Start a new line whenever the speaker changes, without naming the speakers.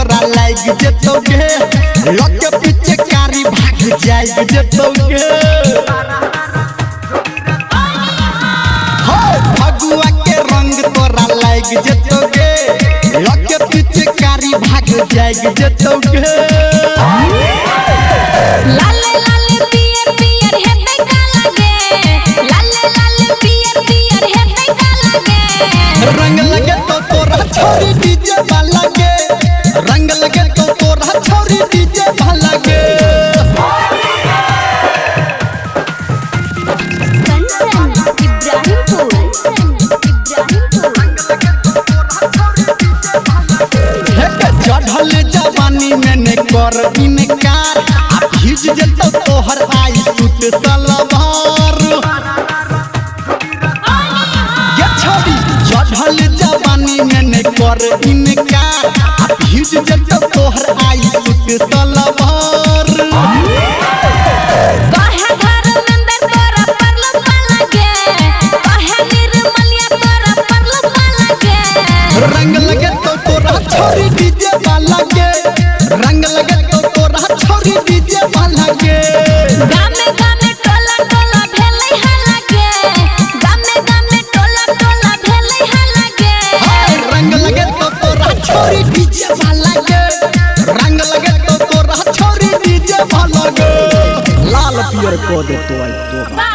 तोरा लाग जतोगे लगे पीछे कारी भाग जाए जतोगे हो भगुआ के रंग तोरा लाग जतोगे लगे पीछे कारी भाग जाए जतोगे
लाले लाले पियर पियर हेते का लगे लाले लाले पियर पियर हेते का लगे
रंग लगे तो तोरा छोरी डीजे वाला के रंग लगे तो तोरा छोरी डीजे वाला के
कंचन इब्राहिमपुर
चढ़ल जवानी में ने कर इनकार आ भीज जतो तोहर आई सूट सलवार ये छोड़ी चढ़ल जवानी में ने कर इनकार आ भीज जतो तोहर आई सूट सलवार
काहे घर अंदर तोरा परलो लगे काहे निर्मलिया तोरा परलो लगे
रंग लगे तो तोरा छोरी डीजे वाला के रंग लगे तो तोरा छोरी डीजे वाला के
गामे गामे टोला टोला भेलै हा लगे गामे गामे टोला टोला भेलै हा लगे
रंग लगे तो तोरा छोरी डीजे वाला के रंग लगे तो तोरा छोरी डीजे वाला के लाल पियर को दे तो आई तो